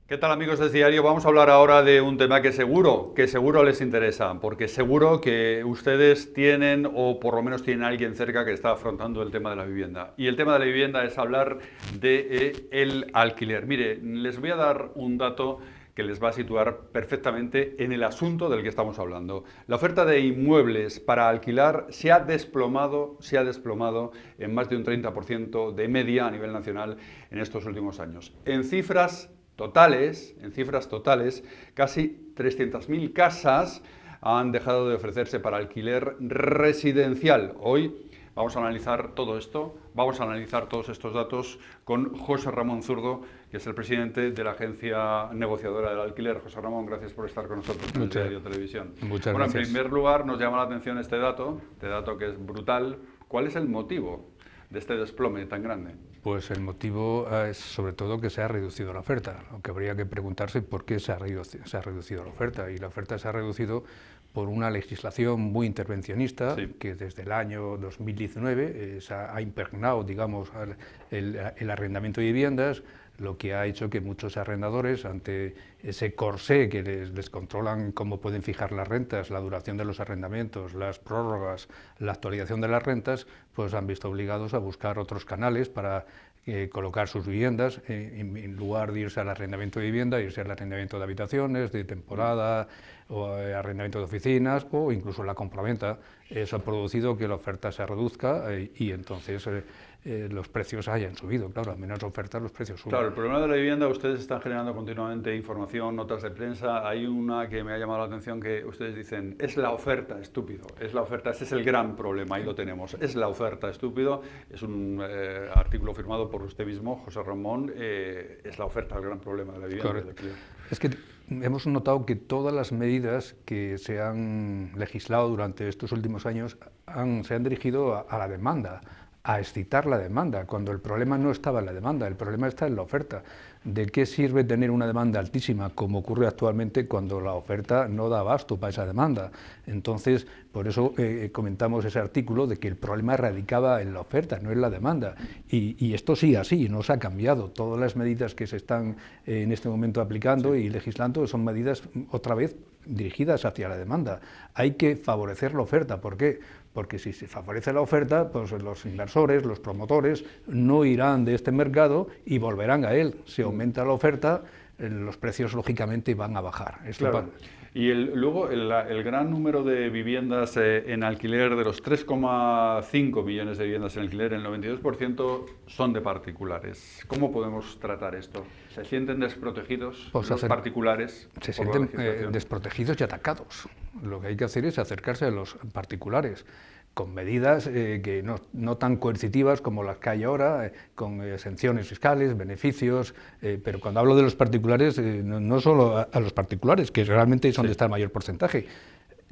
¿Qué tal, amigos de Diario? Vamos a hablar ahora de un tema que seguro les interesa, porque seguro que ustedes tienen, o por lo menos tienen a alguien cerca que está afrontando el tema de la vivienda. Y el tema de la vivienda es hablar de el alquiler. Mire, les voy a dar un dato que les va a situar perfectamente en el asunto del que estamos hablando. La oferta de inmuebles para alquilar se ha desplomado en más de un 30% de media a nivel nacional en estos últimos años. En cifras totales, casi 300.000 casas han dejado de ofrecerse para alquiler residencial. Hoy vamos a analizar todo esto, vamos a analizar todos estos datos con José Ramón Zurdo, que es el presidente de la agencia negociadora del alquiler. José Ramón, gracias por estar con nosotros en el Diario Televisión. Muchas Bueno, gracias. en primer lugar nos llama la atención este dato que es brutal. ¿Cuál es el motivo de este desplome tan grande? Pues el motivo es sobre todo que se ha reducido la oferta, aunque habría que preguntarse por qué se ha reducido la oferta. Y la oferta se ha reducido por una legislación muy intervencionista Sí. que desde el año 2019 ha impregnado, digamos, el arrendamiento de viviendas, lo que ha hecho que muchos arrendadores, ante ese corsé que les controlan cómo pueden fijar las rentas, la duración de los arrendamientos, las prórrogas, la actualización de las rentas, pues han visto obligados a buscar otros canales para colocar sus viviendas, en lugar de irse al arrendamiento de vivienda, irse al arrendamiento de habitaciones, de temporada, o arrendamiento de oficinas, o incluso la compraventa. Eso ha producido que la oferta se reduzca y entonces los precios hayan subido. Claro, a menos oferta los precios suben. Claro, el problema de la vivienda, ustedes están generando continuamente información, notas de prensa. Hay una que me ha llamado la atención que ustedes dicen, es la oferta, estúpido. Es la oferta, ese es el gran problema, ahí lo tenemos. Es la oferta, estúpido. Es un artículo firmado por usted mismo, José Ramón. Es la oferta el gran problema de la vivienda. Correcto. Es que hemos notado que todas las medidas que se han legislado durante estos últimos años se han dirigido a la demanda, a excitar la demanda, cuando el problema no estaba en la demanda, el problema está en la oferta. ¿De qué sirve tener una demanda altísima, como ocurre actualmente, cuando la oferta no da abasto para esa demanda? Entonces, por eso comentamos ese artículo de que el problema radicaba en la oferta, no en la demanda. Y esto sigue así, no se ha cambiado. Todas las medidas que se están en este momento aplicando y legislando son medidas, otra vez, dirigidas hacia la demanda. Hay que favorecer la oferta. ¿Por qué? Porque si se favorece la oferta, pues los inversores, los promotores, no irán de este mercado y volverán a él. Si aumenta la oferta, los precios lógicamente van a bajar. Claro. Y luego el gran número de viviendas en alquiler, de los 3,5 millones de viviendas en alquiler, el 92% son de particulares. ¿Cómo podemos tratar esto? ¿Se sienten desprotegidos Pues los particulares? Se sienten desprotegidos y atacados. Lo que hay que hacer es acercarse a los particulares con medidas que no tan coercitivas como las que hay ahora, con exenciones fiscales, beneficios, pero cuando hablo de los particulares, no solo a los particulares, que realmente es donde está el mayor porcentaje,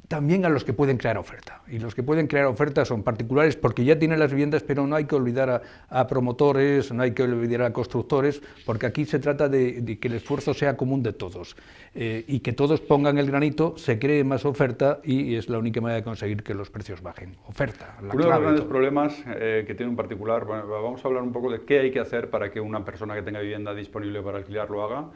también a los que pueden crear oferta. Y los que pueden crear oferta son particulares porque ya tienen las viviendas, pero no hay que olvidar a promotores, no hay que olvidar a constructores, porque aquí se trata de que el esfuerzo sea común de todos y que todos pongan el granito, se cree más oferta y es la única manera de conseguir que los precios bajen. Oferta, la clave. Uno de los grandes problemas que tiene un particular, bueno, vamos a hablar un poco de qué hay que hacer para que una persona que tenga vivienda disponible para alquilar lo haga.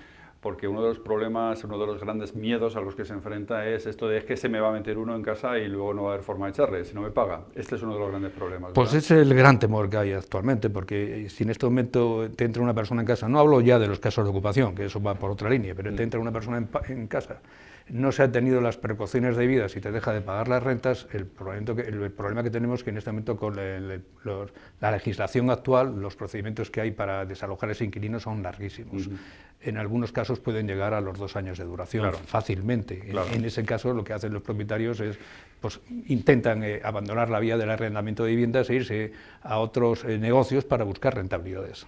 Porque uno de los problemas, uno de los grandes miedos a los que se enfrenta es esto de que se me va a meter uno en casa y luego no va a haber forma de echarle, si no me paga. Este es uno de los grandes problemas, ¿verdad? Pues es el gran temor que hay actualmente, porque si en este momento te entra una persona en casa, no hablo ya de los casos de ocupación, que eso va por otra línea, pero te entra una persona en casa, no se han tenido las precauciones debidas y te deja de pagar las rentas, el problema que tenemos es que en este momento con la legislación actual, los procedimientos que hay para desalojar a ese inquilino son larguísimos. En algunos casos pueden llegar a los 2 años de duración, fácilmente. En ese caso lo que hacen los propietarios es, pues intentan abandonar la vía del arrendamiento de viviendas e irse a otros negocios para buscar rentabilidades.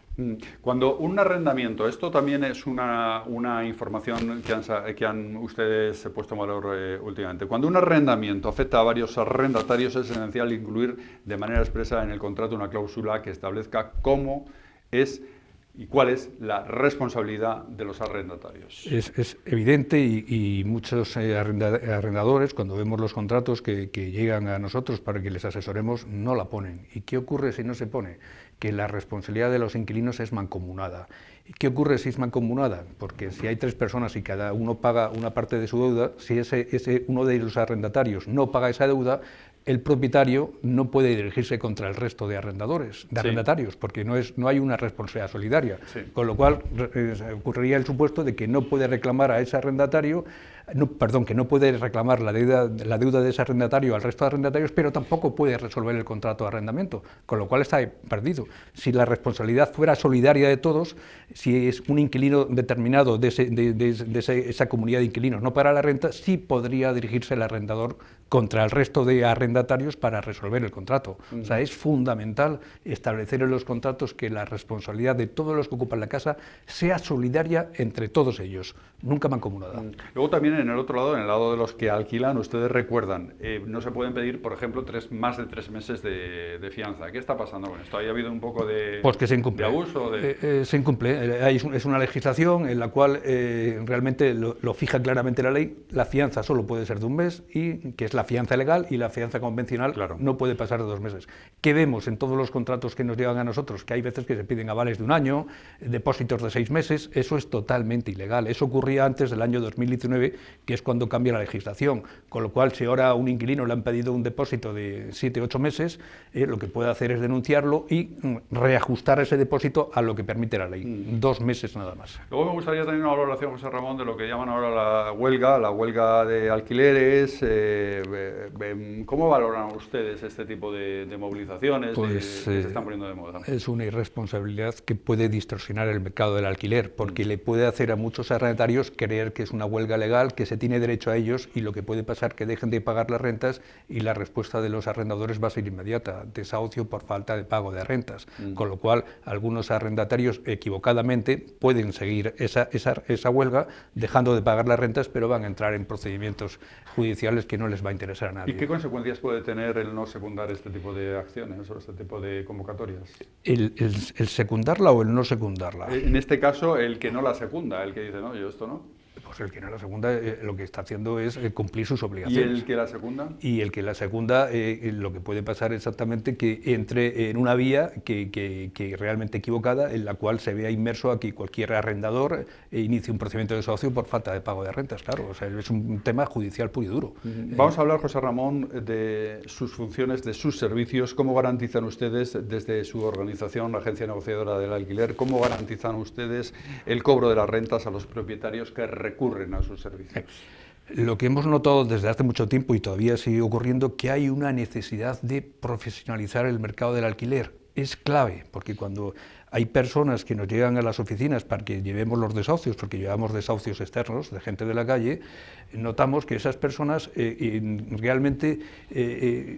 Cuando un arrendamiento, esto también es una información que han ustedes puesto en valor últimamente. Cuando un arrendamiento afecta a varios arrendatarios, es esencial incluir de manera expresa en el contrato una cláusula que establezca cómo es ¿Y cuál es la responsabilidad de los arrendatarios? Es evidente y muchos arrendadores, cuando vemos los contratos que llegan a nosotros para que les asesoremos, no la ponen. ¿Y qué ocurre si no se pone? Que la responsabilidad de los inquilinos es mancomunada. ¿Y qué ocurre si es mancomunada? Porque si hay 3 personas y cada uno paga una parte de su deuda, si uno de los arrendatarios no paga esa deuda, el propietario no puede dirigirse contra el resto de arrendatarios, porque no hay una responsabilidad solidaria, con lo cual ocurriría el supuesto de que no puede reclamar a ese arrendatario, que no puede reclamar la deuda de ese arrendatario al resto de arrendatarios, pero tampoco puede resolver el contrato de arrendamiento, con lo cual está perdido. Si la responsabilidad fuera solidaria de todos, si es un inquilino determinado de esa comunidad de inquilinos no paga la renta, sí podría dirigirse el arrendador contra el resto de arrendatarios para resolver el contrato. O sea, es fundamental establecer en los contratos que la responsabilidad de todos los que ocupan la casa sea solidaria entre todos ellos, nunca mancomunada. Luego también en el otro lado, en el lado de los que alquilan, ustedes recuerdan, no se pueden pedir, por ejemplo, más de 3 meses de fianza. ¿Qué está pasando con esto? ¿Ha habido un poco de, pues que se incumple. De abuso? Se incumple. Es una legislación en la cual realmente lo fija claramente la ley. La fianza solo puede ser de 1 mes, y que es la fianza legal, y la fianza convencional no puede pasar de 2 meses. ¿Qué vemos en todos los contratos que nos llegan a nosotros? Que hay veces que se piden avales de 1 año, depósitos de 6 meses. Eso es totalmente ilegal. Eso ocurría antes del año 2019, que es cuando cambia la legislación. Con lo cual, si ahora a un inquilino le han pedido un depósito de 7 o 8 meses, lo que puede hacer es denunciarlo y reajustar ese depósito a lo que permite la ley. 2 meses nada más. Luego me gustaría tener una valoración, José Ramón, de lo que llaman ahora la huelga de alquileres. ¿Cómo valoran ustedes este tipo de movilizaciones que se están poniendo de moda? Es una irresponsabilidad que puede distorsionar el mercado del alquiler, porque le puede hacer a muchos arrendatarios creer que es una huelga legal, que se tiene derecho a ellos, y lo que puede pasar que dejen de pagar las rentas, y la respuesta de los arrendadores va a ser inmediata: desahucio por falta de pago de rentas. Con lo cual, algunos arrendatarios equivocadamente pueden seguir esa huelga dejando de pagar las rentas, pero van a entrar en procedimientos judiciales que no les va a interesar a nadie. ¿Y qué consecuencias puede tener el no secundar este tipo de acciones o este tipo de convocatorias? ¿El secundarla o el no secundarla? En este caso, el que no la secunda, el que dice, no, yo esto no. Pues el que no la secunda lo que está haciendo es cumplir sus obligaciones. ¿Y el que la secunda? Y el que la secunda, lo que puede pasar exactamente que entre en una vía que realmente equivocada, en la cual se vea inmerso a que cualquier arrendador inicie un procedimiento de desahucio por falta de pago de rentas. Claro, o sea, es un tema judicial puro y duro. Vamos a hablar, José Ramón, de sus funciones, de sus servicios. ¿Cómo garantizan ustedes, desde su organización, la Agencia Negociadora del Alquiler, cómo garantizan ustedes el cobro de las rentas a los propietarios que recurren a sus servicios? Lo que hemos notado desde hace mucho tiempo, y todavía sigue ocurriendo, que hay una necesidad de profesionalizar el mercado del alquiler. Es clave, porque cuando hay personas que nos llegan a las oficinas para que llevemos los desahucios, porque llevamos desahucios externos de gente de la calle, notamos que esas personas realmente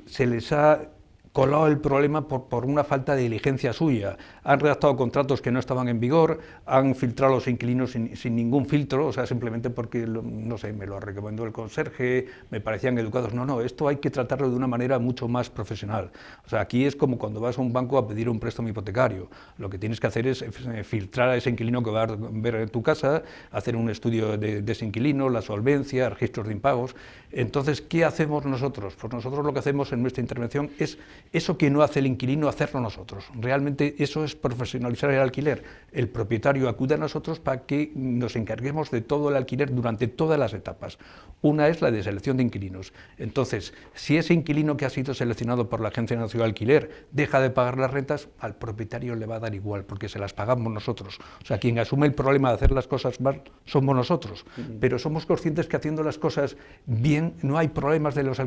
se les ha colado el problema por una falta de diligencia suya. Han redactado contratos que no estaban en vigor, han filtrado a los inquilinos sin ningún filtro, o sea, simplemente porque, no sé, me lo recomendó el conserje, me parecían educados. No, esto hay que tratarlo de una manera mucho más profesional. O sea, aquí es como cuando vas a un banco a pedir un préstamo hipotecario. Lo que tienes que hacer es filtrar a ese inquilino que va a ver tu casa, hacer un estudio de ese inquilino, la solvencia, registros de impagos. Entonces, ¿qué hacemos nosotros? Pues nosotros lo que hacemos en nuestra intervención es eso que no hace el inquilino, hacerlo nosotros. Realmente eso es profesionalizar el alquiler. El propietario acude a nosotros para que nos encarguemos de todo el alquiler durante todas las etapas. Una es la de selección de inquilinos. Entonces, si ese inquilino que ha sido seleccionado por la Agencia Nacional de Alquiler deja de pagar las rentas, al propietario le va a dar igual, porque se las pagamos nosotros. O sea, quien asume el problema de hacer las cosas mal somos nosotros. Pero somos conscientes que haciendo las cosas bien no hay problemas de los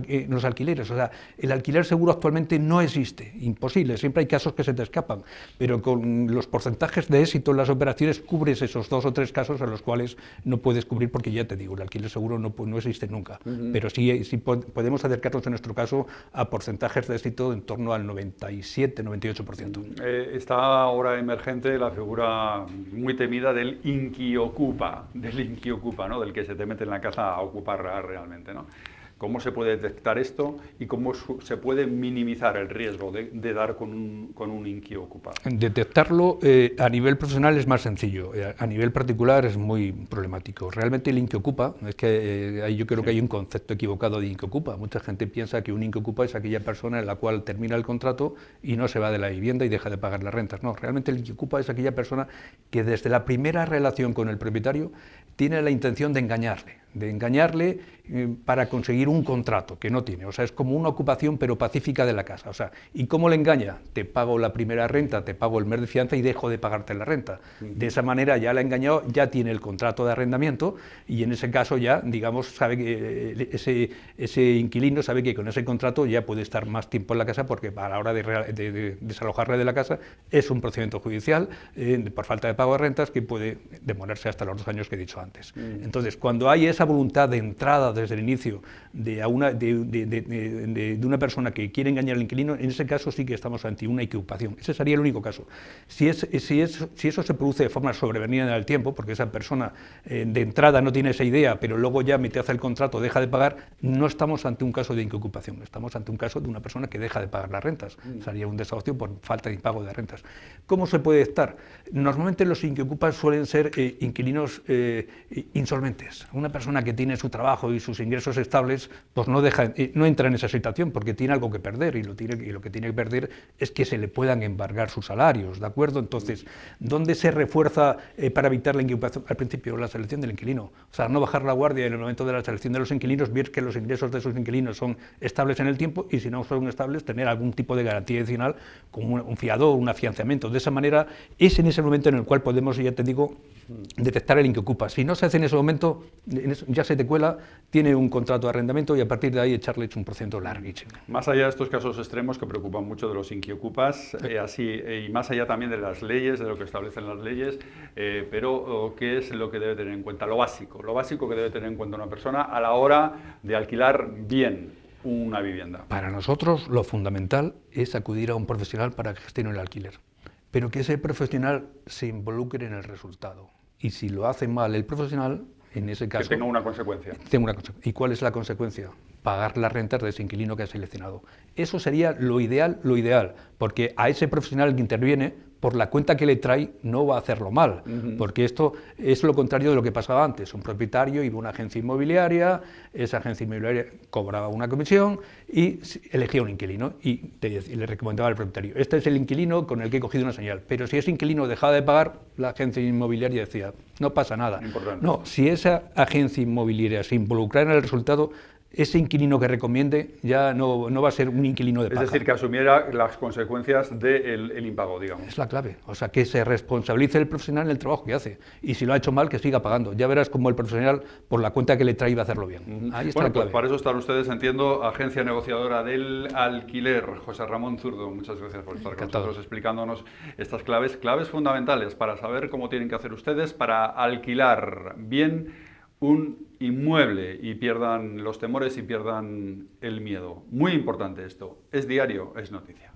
alquileres. O sea, el alquiler seguro actualmente no existe, imposible, siempre hay casos que se te escapan, pero con los porcentajes de éxito en las operaciones cubres esos 2 o 3 casos a los cuales no puedes cubrir, porque ya te digo, el alquiler seguro no existe nunca, pero sí podemos acercarnos en nuestro caso a porcentajes de éxito en torno al 97-98%. Está ahora emergente la figura muy temida del inquiocupa, ¿no? Del que se te mete en la casa a ocupar realmente, ¿no? ¿Cómo se puede detectar esto y cómo se puede minimizar el riesgo de dar con un inquiocupa? Detectarlo a nivel profesional es más sencillo, a nivel particular es muy problemático. Realmente el inquiocupa, es que ahí yo creo que hay un concepto equivocado de inquiocupa. Mucha gente piensa que un inquiocupa es aquella persona en la cual termina el contrato y no se va de la vivienda y deja de pagar las rentas. No, realmente el inquiocupa es aquella persona que desde la primera relación con el propietario tiene la intención de engañarle para conseguir un contrato que no tiene. O sea, es como una ocupación pero pacífica de la casa. O sea, ¿y cómo le engaña? Te pago la primera renta, te pago el mes de fianza y dejo de pagarte la renta. De esa manera ya la ha engañado, ya tiene el contrato de arrendamiento y en ese caso ya, digamos, sabe que ese inquilino sabe que con ese contrato ya puede estar más tiempo en la casa porque a la hora de desalojarle de la casa es un procedimiento judicial por falta de pago de rentas que puede demorarse hasta los 2 años que he dicho antes. Entonces, cuando hay esa voluntad de entrada desde el inicio de una persona que quiere engañar al inquilino, en ese caso sí que estamos ante una equivocación. Ese sería el único caso. Si eso se produce de forma sobrevenida en el tiempo, porque esa persona de entrada no tiene esa idea, pero luego ya te hace el contrato, deja de pagar, no estamos ante un caso de inquiocupación, estamos ante un caso de una persona que deja de pagar las rentas. Sería un desahucio por falta de pago de rentas. ¿Cómo se puede estar? Normalmente los inquiocupas suelen ser inquilinos insolventes. Una persona que tiene su trabajo y sus ingresos estables, pues no entra en esa situación porque tiene algo que perder y lo que tiene que perder es que se le puedan embargar sus salarios, ¿de acuerdo? Entonces, ¿dónde se refuerza para evitar la inquiocupación? Al principio, la selección del inquilino. O sea, no bajar la guardia en el momento de la selección de los inquilinos, ver que los ingresos de esos inquilinos son estables en el tiempo y si no son estables, tener algún tipo de garantía adicional como un fiador, un afianzamiento. De esa manera, es en ese momento en el cual podemos, ya te digo, detectar el inquiocupa. Si no se hace en ese momento, ya se te cuela, tiene un contrato de arrendamiento y a partir de ahí echarle un procedimiento larguísimo. Más allá de estos casos extremos que preocupan mucho de los inquiocupas, y más allá también de las leyes, de lo que establecen las leyes, pero ¿qué es lo que debe tener en cuenta? Lo básico que debe tener en cuenta una persona a la hora de alquilar bien una vivienda. Para nosotros lo fundamental es acudir a un profesional para que gestione el alquiler, pero que ese profesional se involucre en el resultado. Y si lo hace mal el profesional, en ese caso... Que tenga una consecuencia. ¿Y cuál es la consecuencia? Pagar las rentas de ese inquilino que ha seleccionado. Eso sería lo ideal, porque a ese profesional que interviene, por la cuenta que le trae, no va a hacerlo mal, porque esto es lo contrario de lo que pasaba antes. Un propietario iba a una agencia inmobiliaria, esa agencia inmobiliaria cobraba una comisión y elegía un inquilino y le recomendaba al propietario, este es el inquilino con el que he cogido una señal, pero si ese inquilino dejaba de pagar, la agencia inmobiliaria decía, no pasa nada. No, si esa agencia inmobiliaria se involucrara en el resultado, ese inquilino que recomiende ya no va a ser un inquilino de paja. Es decir, que asumiera las consecuencias del impago, digamos. Es la clave, o sea, que se responsabilice el profesional en el trabajo que hace y si lo ha hecho mal, que siga pagando. Ya verás cómo el profesional, por la cuenta que le trae, va a hacerlo bien. Ahí está la clave. Pues para eso están ustedes, entiendo, agencia negociadora del alquiler. José Ramón Zurdo, muchas gracias por estar con nosotros explicándonos estas claves fundamentales para saber cómo tienen que hacer ustedes para alquilar bien un inmueble y pierdan los temores y pierdan el miedo. Muy importante esto. Es diario, es noticia.